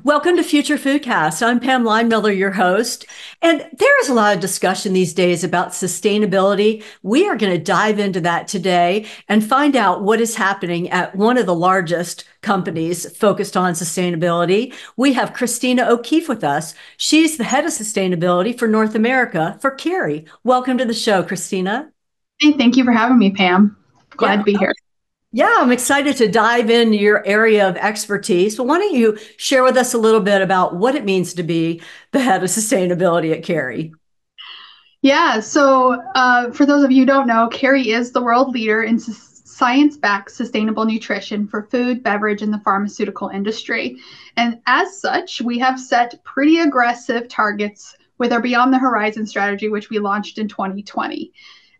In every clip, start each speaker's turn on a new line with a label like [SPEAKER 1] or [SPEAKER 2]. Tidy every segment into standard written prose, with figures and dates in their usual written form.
[SPEAKER 1] Welcome to Future Foodcast. I'm Pam Linemiller, your host. And there is a lot of discussion these days about sustainability. We are going to dive into that today and find out what is happening at one of the largest companies focused on sustainability. We have Christina O'Keefe with us. She's the head of sustainability for North America for Kerry. Welcome to the show, Christina.
[SPEAKER 2] Hey, thank you for having me, Pam. Glad
[SPEAKER 1] Yeah.
[SPEAKER 2] to be here.
[SPEAKER 1] Yeah, I'm excited to dive into your area of expertise. So why don't you share with us a little bit about what it means to be the head of sustainability at Kerry?
[SPEAKER 2] For those of you who don't know, Kerry is the world leader in science-backed sustainable nutrition for food, beverage, and the pharmaceutical industry. And as such, we have set pretty aggressive targets with our Beyond the Horizon strategy, which we launched in 2020.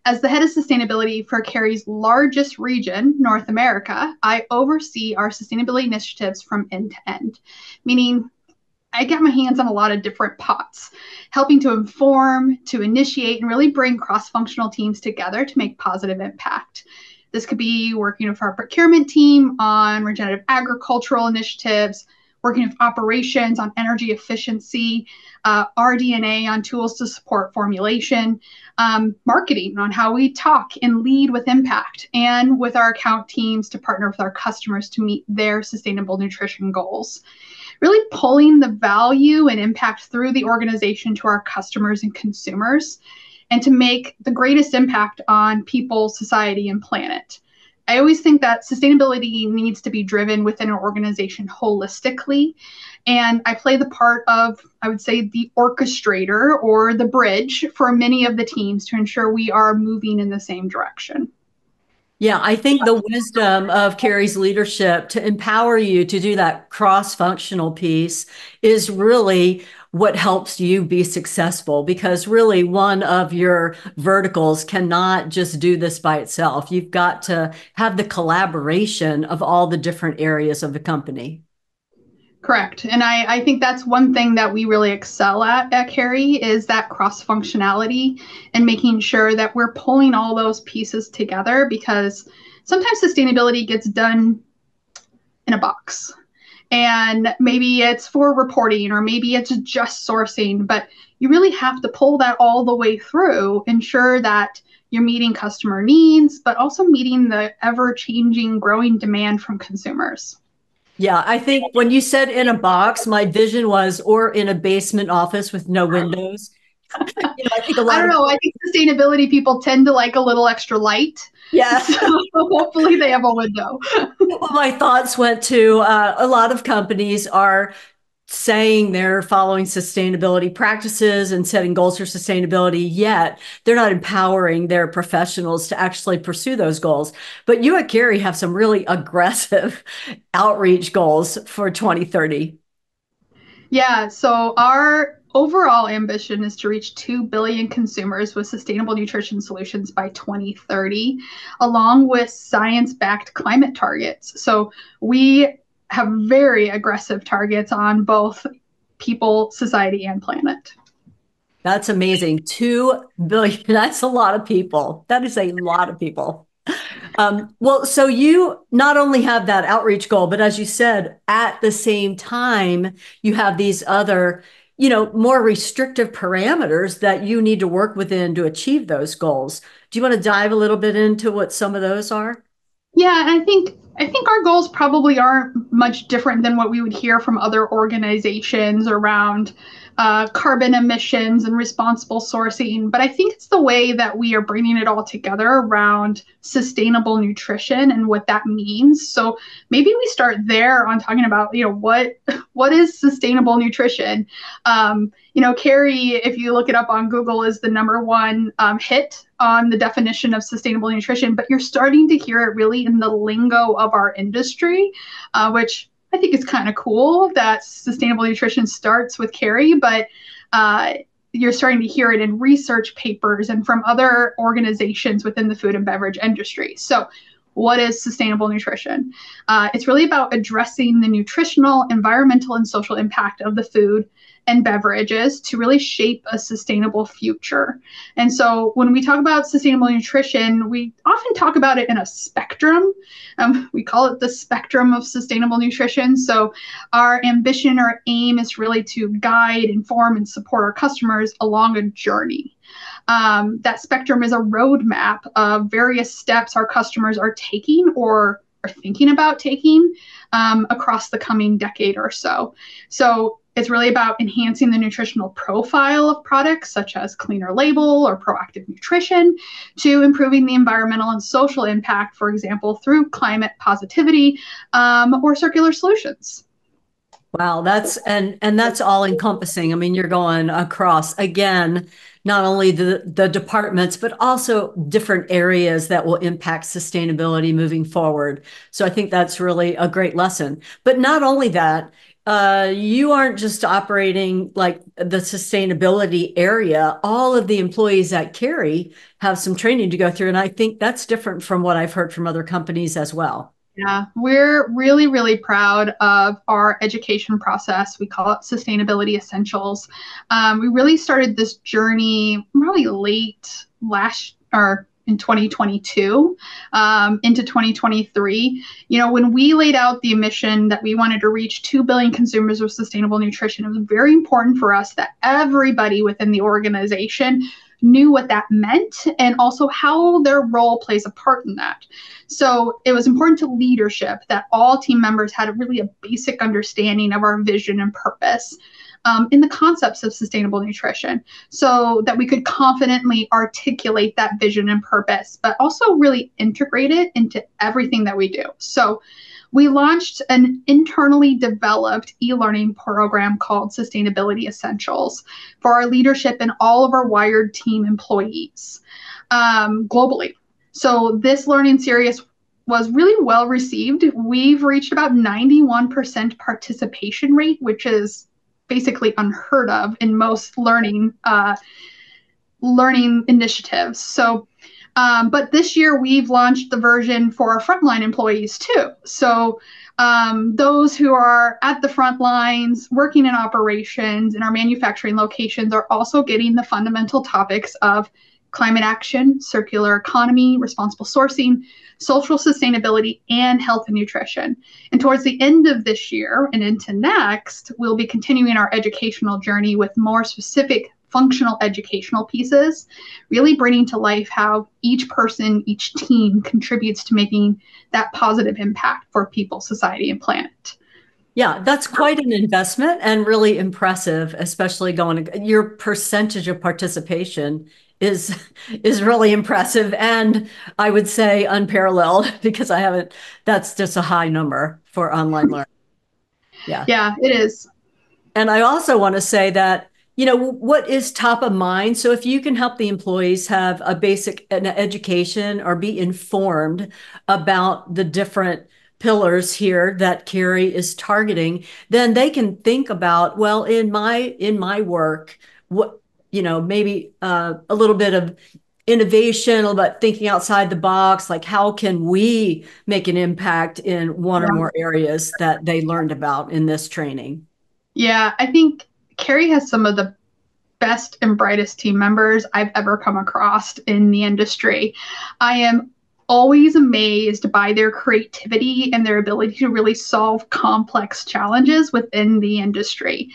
[SPEAKER 2] As the head of sustainability for Kerry's largest region, North America, I oversee our sustainability initiatives from end to end, meaning I get my hands on a lot of different pots, helping to inform, to initiate, and really bring cross functional teams together to make positive impact. This could be working with our procurement team on regenerative agricultural initiatives, working with operations on energy efficiency, RD&A on tools to support formulation, marketing on how we talk and lead with impact, and with our account teams to partner with our customers to meet their sustainable nutrition goals. Really pulling the value and impact through the organization to our customers and consumers, and to make the greatest impact on people, society, and planet. I always think that sustainability needs to be driven within an organization holistically. And I play the part of, I would say, the orchestrator or the bridge for many of the teams to ensure we are moving in the same direction.
[SPEAKER 1] Yeah, I think the wisdom of Carrie's leadership to empower you to do that cross-functional piece is really what helps you be successful, because really one of your verticals cannot just do this by itself. You've got to have the collaboration of all the different areas of the company.
[SPEAKER 2] Correct. And I think that's one thing that we really excel at Kerry is that cross functionality and making sure that we're pulling all those pieces together, because sometimes sustainability gets done in a box. And maybe it's for reporting or maybe it's just sourcing, but you really have to pull that all the way through, ensure that you're meeting customer needs, but also meeting the ever changing, growing demand from consumers.
[SPEAKER 1] Yeah, I think when you said in a box, my vision was, or in a basement office with no windows. I think a
[SPEAKER 2] I
[SPEAKER 1] lot
[SPEAKER 2] don't
[SPEAKER 1] of,
[SPEAKER 2] know. I think sustainability people tend to like a little extra light.
[SPEAKER 1] yeah.
[SPEAKER 2] So hopefully they have a window.
[SPEAKER 1] Well, my thoughts went to a lot of companies are saying they're following sustainability practices and setting goals for sustainability, yet they're not empowering their professionals to actually pursue those goals. But you at Kerry have some really aggressive outreach goals for 2030.
[SPEAKER 2] Yeah. So our overall ambition is to reach 2 billion consumers with sustainable nutrition solutions by 2030, along with science backed climate targets. So we have very aggressive targets on both people, society, and planet.
[SPEAKER 1] That's amazing. 2 billion. That's a lot of people. That is a lot of people. Well, so you not only have that outreach goal, but as you said, at the same time, you have these other, more restrictive parameters that you need to work within to achieve those goals. Do you want to dive a little bit into what some of those are?
[SPEAKER 2] Yeah, and I think our goals probably aren't much different than what we would hear from other organizations around carbon emissions and responsible sourcing. But I think it's the way that we are bringing it all together around sustainable nutrition and what that means. So maybe we start there on talking about, what is sustainable nutrition? Kerry, if you look it up on Google, is the number one hit on the definition of sustainable nutrition, but you're starting to hear it really in the lingo of our industry, which I think is kind of cool that sustainable nutrition starts with Kerry, but you're starting to hear it in research papers and from other organizations within the food and beverage industry. So what is sustainable nutrition? It's really about addressing the nutritional, environmental, and social impact of the food and beverages to really shape a sustainable future. And so when we talk about sustainable nutrition, we often talk about it in a spectrum. We call it the spectrum of sustainable nutrition. So our ambition or aim is really to guide, inform, and support our customers along a journey. That spectrum is a roadmap of various steps our customers are taking or are thinking about taking across the coming decade or so. So it's really about enhancing the nutritional profile of products such as cleaner label or proactive nutrition to improving the environmental and social impact, for example, through climate positivity or circular solutions.
[SPEAKER 1] Wow, and that's all encompassing. I mean, you're going across again, not only the departments, but also different areas that will impact sustainability moving forward. So I think that's really a great lesson. But not only that, you aren't just operating like the sustainability area. All of the employees at Kerry have some training to go through, and I think that's different from what I've heard from other companies as well.
[SPEAKER 2] Yeah, we're really, really proud of our education process. We call it Sustainability Essentials. We really started this journey probably late last or in 2022 into 2023. You know, when we laid out the mission that we wanted to reach 2 billion consumers with sustainable nutrition, it was very important for us that everybody within the organization knew what that meant and also how their role plays a part in that. So it was important to leadership that all team members had really a basic understanding of our vision and purpose in the concepts of sustainable nutrition so that we could confidently articulate that vision and purpose, but also really integrate it into everything that we do. So we launched an internally developed e-learning program called Sustainability Essentials for our leadership and all of our Wired team employees globally. So this learning series was really well received. We've reached about 91% participation rate, which is basically unheard of in most learning initiatives. So but this year we've launched the version for our frontline employees too. So those who are at the front lines, working in operations in our manufacturing locations are also getting the fundamental topics of climate action, circular economy, responsible sourcing, social sustainability, and health and nutrition. And towards the end of this year and into next, we'll be continuing our educational journey with more specific functional educational pieces, really bringing to life how each person, each team contributes to making that positive impact for people, society, and planet.
[SPEAKER 1] Yeah, that's quite an investment and really impressive, especially going your percentage of participation is is really impressive and I would say unparalleled because I haven't that's just a high number for online learning. Yeah.
[SPEAKER 2] Yeah, it is.
[SPEAKER 1] And I also want to say that, you know, what is top of mind? So if you can help the employees have a basic an education or be informed about the different pillars here that Kerry is targeting, then they can think about, well, in my work, what, you know, maybe a little bit of innovation, a little bit thinking outside the box, like how can we make an impact in one or
[SPEAKER 2] Yeah.
[SPEAKER 1] more areas that they learned about in this training?
[SPEAKER 2] Yeah, I think Kerry has some of the best and brightest team members I've ever come across in the industry. I am always amazed by their creativity and their ability to really solve complex challenges within the industry.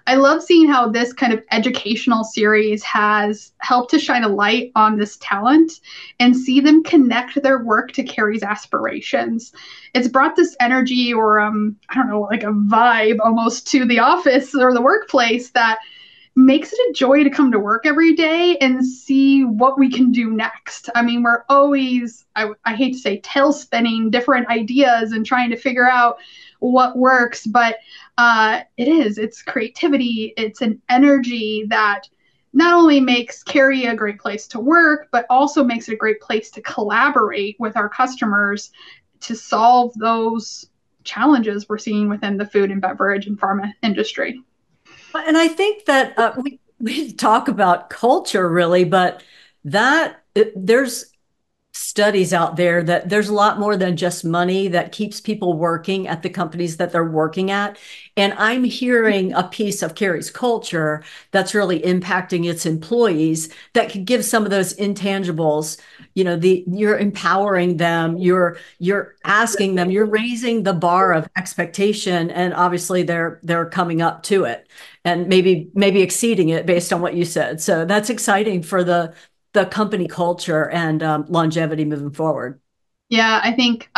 [SPEAKER 2] I love seeing how this kind of educational series has helped to shine a light on this talent and see them connect their work to Kerry's aspirations. It's brought this energy or I don't know, like a vibe almost to the office or the workplace that makes it a joy to come to work every day and see what we can do next. I mean, we're always, I hate to say, tail spinning different ideas and trying to figure out what works, but it's creativity, it's an energy that not only makes Kerry a great place to work, but also makes it a great place to collaborate with our customers to solve those challenges we're seeing within the food and beverage and pharma industry.
[SPEAKER 1] And I think that we talk about culture really, but there's studies out there that there's a lot more than just money that keeps people working at the companies that they're working at. And I'm hearing a piece of Kerry's culture that's really impacting its employees that could give some of those intangibles. You're empowering them, you're asking them, you're raising the bar of expectation, and obviously they're coming up to it and maybe exceeding it based on what you said. So that's exciting for the company culture and longevity moving forward.
[SPEAKER 2] Yeah, I think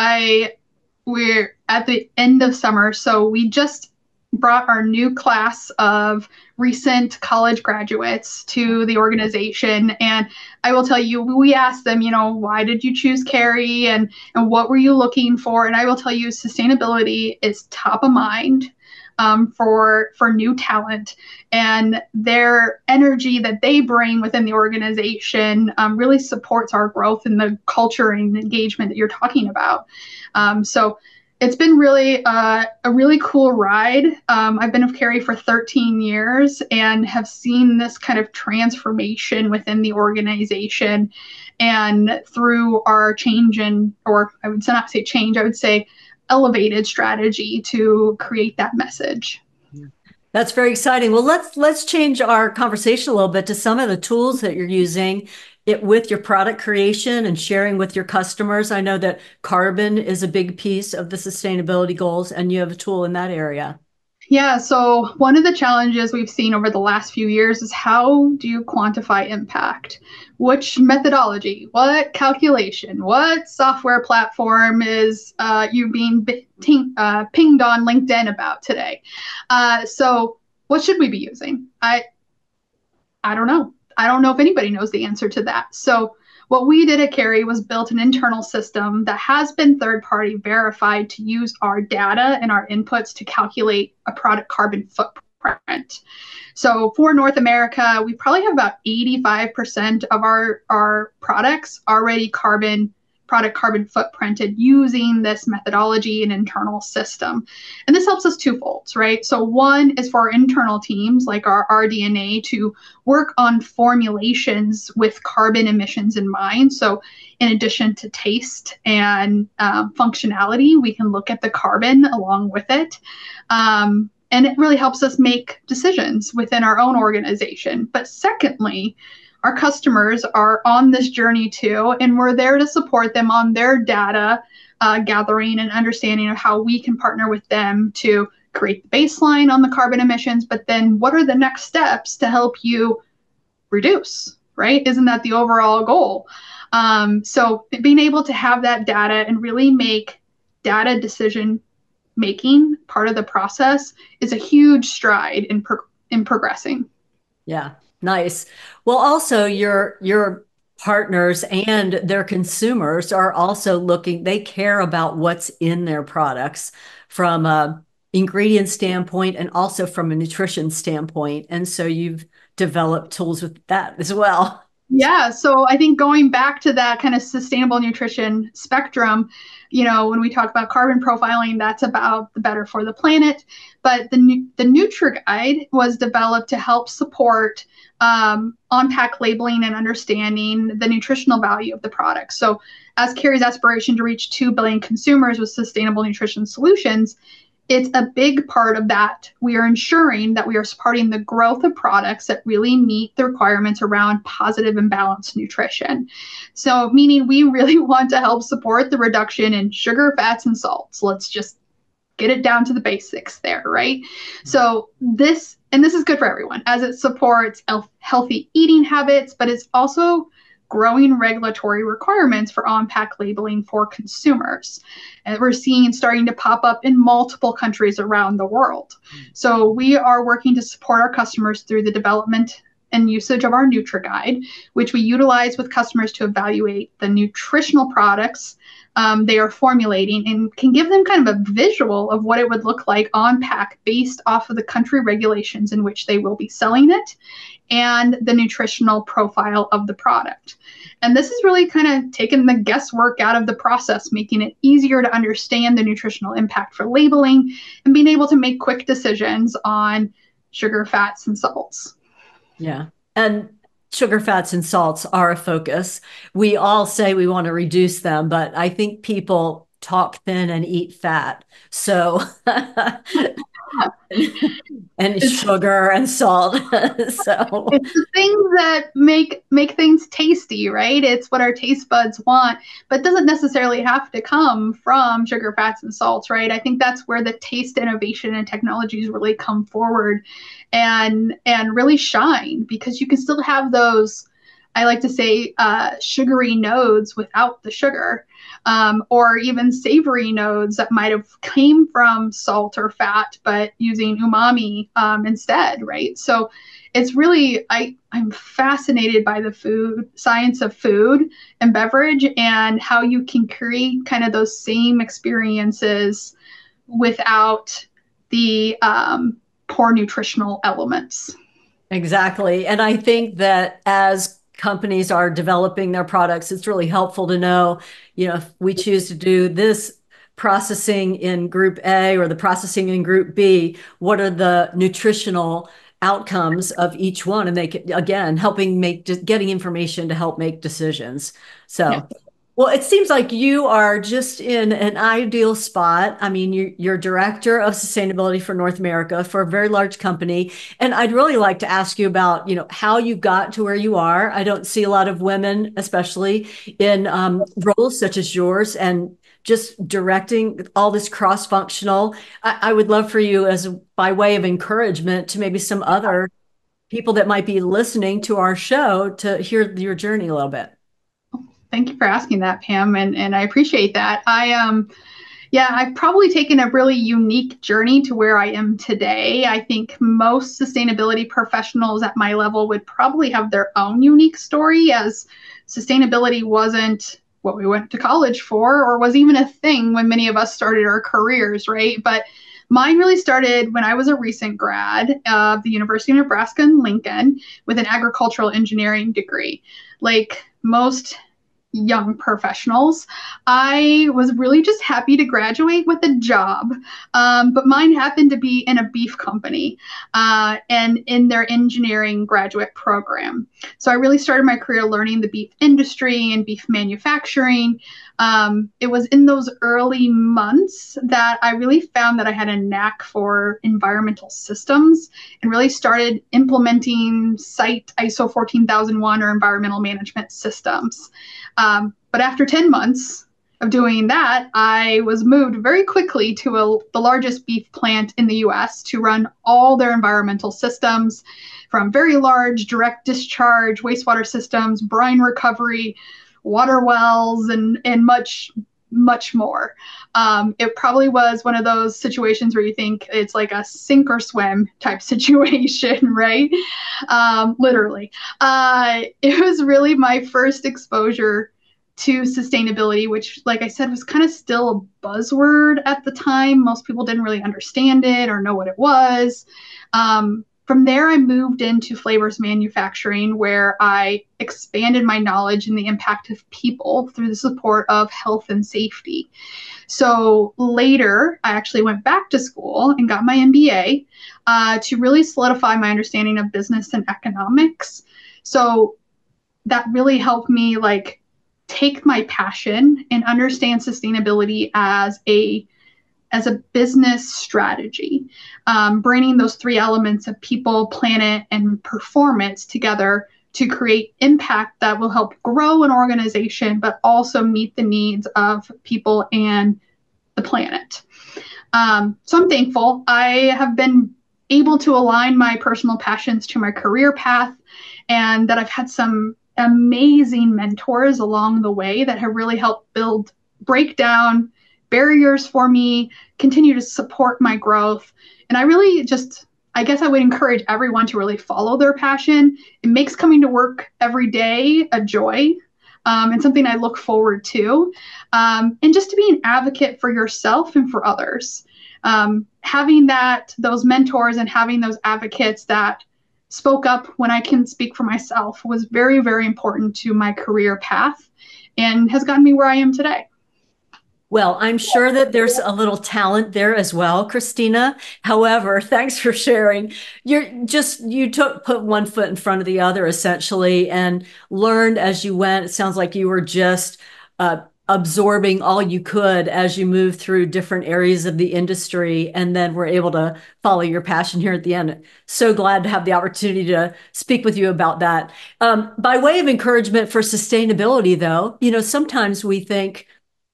[SPEAKER 2] we're at the end of summer, so we just brought our new class of recent college graduates to the organization. And I will tell you, we asked them, why did you choose Kerry and what were you looking for? And I will tell you, sustainability is top of mind for new talent, and their energy that they bring within the organization really supports our growth in the culture and engagement that you're talking about. So it's been really a really cool ride. I've been with Kerry for 13 years and have seen this kind of transformation within the organization, and through our change or I would not say change, I would say elevated strategy to create that message.
[SPEAKER 1] That's very exciting. Well, let's change our conversation a little bit to some of the tools that you're using it with your product creation and sharing with your customers. I know that carbon is a big piece of the sustainability goals, and you have a tool in that area.
[SPEAKER 2] Yeah, so one of the challenges we've seen over the last few years is how do you quantify impact? Which methodology? What calculation? What software platform is you being pinged on LinkedIn about today? So what should we be using? I don't know. I don't know if anybody knows the answer to that. So what we did at Kerry was built an internal system that has been third-party verified to use our data and our inputs to calculate a product carbon footprint. So for North America, we probably have about 85% of our products already product carbon footprinted using this methodology and internal system. And this helps us twofold, right? So one is for our internal teams like our RD&A to work on formulations with carbon emissions in mind. So in addition to taste and functionality, we can look at the carbon along with it. And it really helps us make decisions within our own organization. But secondly, our customers are on this journey too, and we're there to support them on their data gathering and understanding of how we can partner with them to create the baseline on the carbon emissions, but then what are the next steps to help you reduce, right? Isn't that the overall goal? So being able to have that data and really make data decision making part of the process is a huge stride in progressing.
[SPEAKER 1] Yeah, nice. Well, also your partners and their consumers are also looking, they care about what's in their products from a ingredient standpoint and also from a nutrition standpoint. And so you've developed tools with that as well.
[SPEAKER 2] Yeah, so I think going back to that kind of sustainable nutrition spectrum, when we talk about carbon profiling, that's about the better for the planet. But the NeutriGuide was developed to help support on-pack labeling and understanding the nutritional value of the product. So as Kerry's aspiration to reach 2 billion consumers with sustainable nutrition solutions, it's a big part of that. We are ensuring that we are supporting the growth of products that really meet the requirements around positive and balanced nutrition. So, meaning we really want to help support the reduction in sugar, fats, and salts. Let's just get it down to the basics there, right? So, this is good for everyone as it supports healthy eating habits, but it's also growing regulatory requirements for on-pack labeling for consumers. And we're seeing starting to pop up in multiple countries around the world. So we are working to support our customers through the development and usage of our NeutriGuide, which we utilize with customers to evaluate the nutritional products they are formulating and can give them kind of a visual of what it would look like on pack based off of the country regulations in which they will be selling it and the nutritional profile of the product. And this is really kind of taking the guesswork out of the process, making it easier to understand the nutritional impact for labeling and being able to make quick decisions on sugar, fats, and salts.
[SPEAKER 1] Yeah. And sugar, fats, and salts are a focus. We all say we want to reduce them, but I think people talk thin and eat fat. So, and
[SPEAKER 2] It's
[SPEAKER 1] sugar and salt. So,
[SPEAKER 2] it's the things that make things tasty, right? It's what our taste buds want, but doesn't necessarily have to come from sugar, fats, and salts, right? I think that's where the taste innovation and technologies really come forward and really shine because you can still have those, I like to say, sugary nodes without the sugar, or even savory nodes that might have came from salt or fat, but using umami instead, right? So it's really I'm fascinated by the food science of food and beverage and how you can create kind of those same experiences without the poor nutritional elements.
[SPEAKER 1] exactly. And I think that as companies are developing their products, it's really helpful to know, if we choose to do this processing in group A or the processing in group B, what are the nutritional outcomes of each one? And they can, again, helping make, getting information to help make decisions.
[SPEAKER 2] Yeah.
[SPEAKER 1] So, well, it seems like you are just in an ideal spot. I mean, you're director of sustainability for North America for a very large company. And I'd really like to ask you about, how you got to where you are. I don't see a lot of women, especially in roles such as yours, and just directing all this cross-functional. I would love for you, as by way of encouragement to maybe some other people that might be listening to our show, to hear your journey a little bit.
[SPEAKER 2] Thank you for asking that, Pam, and I appreciate that. Yeah, I've probably taken a really unique journey to where I am today. I think most sustainability professionals at my level would probably have their own unique story, as sustainability wasn't what we went to college for or was even a thing when many of us started our careers, right? But mine really started when I was a recent grad of the University of Nebraska in Lincoln with an agricultural engineering degree. Like most young professionals, I was really just happy to graduate with a job. But mine happened to be in a beef company and in their engineering graduate program. So I really started my career learning the beef industry and beef manufacturing. It was in those early months that I really found that I had a knack for environmental systems and really started implementing site ISO 14001 or environmental management systems. But after 10 months of doing that, I was moved very quickly to the largest beef plant in the US to run all their environmental systems, from very large direct discharge wastewater systems, brine recovery, water wells, and much, much more. It probably was one of those situations where you think it's like a sink or swim type situation, right? Literally. It was really my first exposure to sustainability, which, like I said, was kind of still a buzzword at the time. Most people didn't really understand it or know what it was. From there, I moved into flavors manufacturing, where I expanded my knowledge in the impact of people through the support of health and safety. So later, I actually went back to school and got my MBA to really solidify my understanding of business and economics. So that really helped me take my passion and understand sustainability as a business strategy, bringing those three elements of people, planet, and performance together to create impact that will help grow an organization, but also meet the needs of people and the planet. So I'm thankful. I have been able to align my personal passions to my career path, and that I've had some amazing mentors along the way that have really helped break down barriers for me, continue to support my growth. And I guess I would encourage everyone to really follow their passion. It makes coming to work every day a joy, and something I look forward to. And just to be an advocate for yourself and for others. Having those mentors and having those advocates that spoke up when I can speak for myself was very, very important to my career path and has gotten me where I am today.
[SPEAKER 1] Well, I'm sure that there's a little talent there as well, Christina. However, thanks for sharing. You took put one foot in front of the other essentially and learned as you went. It sounds like you were just absorbing all you could as you moved through different areas of the industry and then were able to follow your passion here at the end. So glad to have the opportunity to speak with you about that. By way of encouragement for sustainability, though, sometimes we think,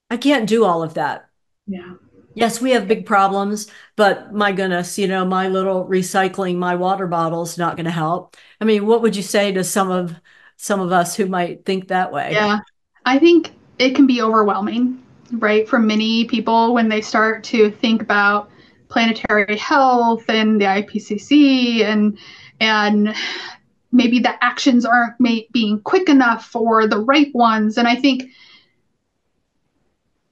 [SPEAKER 1] I can't do all of that.
[SPEAKER 2] Yeah.
[SPEAKER 1] Yes, we have big problems, but my goodness, my little recycling my water bottle's not going to help. I mean, what would you say to some of us who might think that way?
[SPEAKER 2] Yeah. I think it can be overwhelming, right? For many people when they start to think about planetary health and the IPCC and maybe the actions aren't being quick enough for the right ones. And I think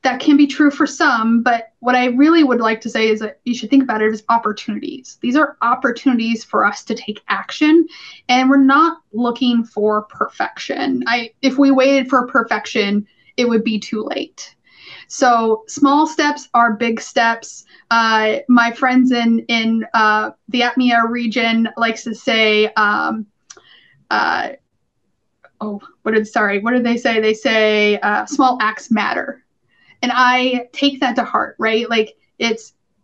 [SPEAKER 2] that can be true for some, but what I really would like to say is that you should think about it as opportunities. These are opportunities for us to take action, and we're not looking for perfection. If we waited for perfection, it would be too late. So small steps are big steps. My friends in the APMEA region likes to say, what did they say? They say small acts matter. And I take that to heart, right? Like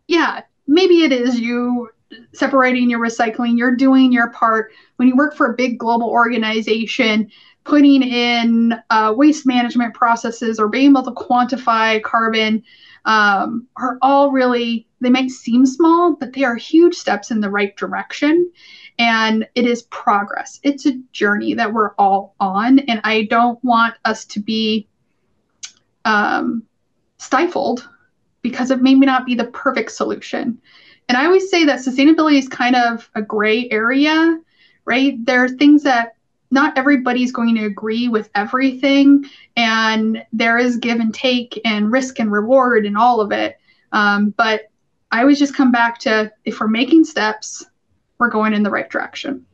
[SPEAKER 2] yeah, maybe it is you separating your recycling, you're doing your part. When you work for a big global organization, putting in waste management processes or being able to quantify carbon are all really, they might seem small, but they are huge steps in the right direction. And it is progress. It's a journey that we're all on. And I don't want us to be stifled because it may not be the perfect solution. And I always say that sustainability is kind of a gray area, right? There are things that not everybody's going to agree with everything, and there is give and take and risk and reward and all of it. But I always just come back to if we're making steps, we're going in the right direction.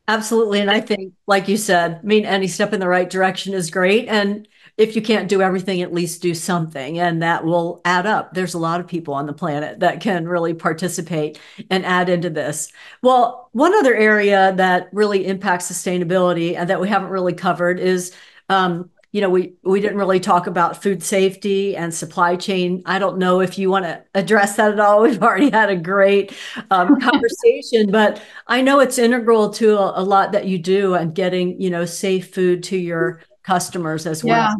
[SPEAKER 1] Absolutely. And I think, like you said, I mean, any step in the right direction is great. And if you can't do everything, at least do something, and that will add up. There's a lot of people on the planet that can really participate and add into this. Well, one other area that really impacts sustainability and that we haven't really covered is, we didn't really talk about food safety and supply chain. I don't know if you want to address that at all. We've already had a great conversation, but I know it's integral to a lot that you do and getting, safe food to your customers as well.
[SPEAKER 2] Yeah.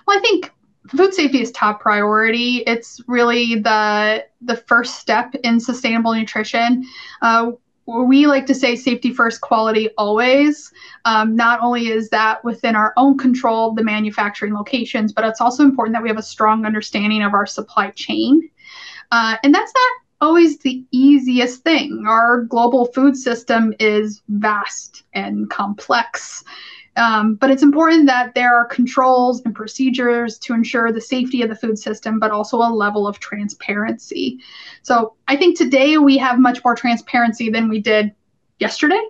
[SPEAKER 2] Well, I think food safety is top priority. It's really the first step in sustainable nutrition. We like to say safety first, quality always. Not only is that within our own control, the manufacturing locations, but it's also important that we have a strong understanding of our supply chain. And that's not always the easiest thing. Our global food system is vast and complex. But it's important that there are controls and procedures to ensure the safety of the food system, but also a level of transparency. So I think today we have much more transparency than we did yesterday,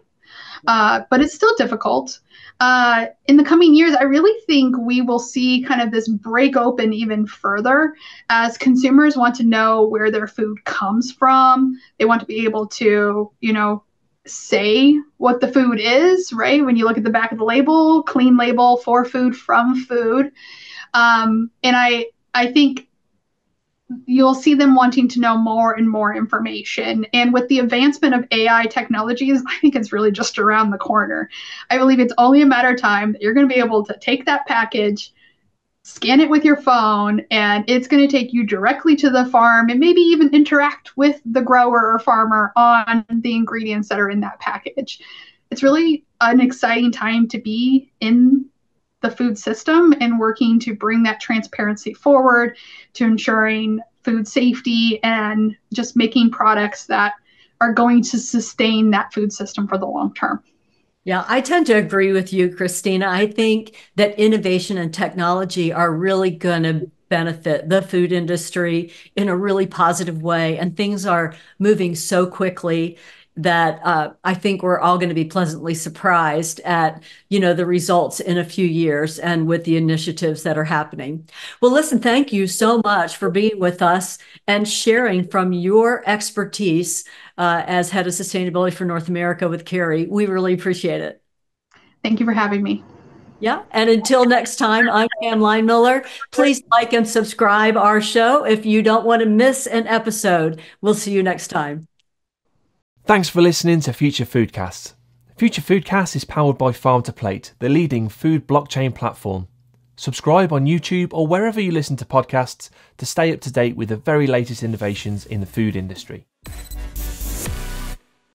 [SPEAKER 2] but it's still difficult. In the coming years, I really think we will see kind of this break open even further as consumers want to know where their food comes from. They want to be able to, say what the food is, right? When you look at the back of the label, clean label for food from food. And I think you'll see them wanting to know more and more information. And with the advancement of AI technologies, I think it's really just around the corner. I believe it's only a matter of time that you're going to be able to take that package, scan it with your phone, and it's going to take you directly to the farm and maybe even interact with the grower or farmer on the ingredients that are in that package. It's really an exciting time to be in the food system and working to bring that transparency forward to ensuring food safety and just making products that are going to sustain that food system for the long term.
[SPEAKER 1] Yeah, I tend to agree with you, Christina. I think that innovation and technology are really going to benefit the food industry in a really positive way. And things are moving so quickly. that I think we're all going to be pleasantly surprised at, the results in a few years and with the initiatives that are happening. Well, listen, thank you so much for being with us and sharing from your expertise as head of sustainability for North America with Kerry. We really appreciate it.
[SPEAKER 2] Thank you for having me.
[SPEAKER 1] Yeah. And until next time, I'm Pam Miller. Please like and subscribe our show if you don't want to miss an episode. We'll see you next time.
[SPEAKER 3] Thanks for listening to Future Foodcast. Future Foodcast is powered by Farm to Plate, the leading food blockchain platform. Subscribe on YouTube or wherever you listen to podcasts to stay up to date with the very latest innovations in the food industry.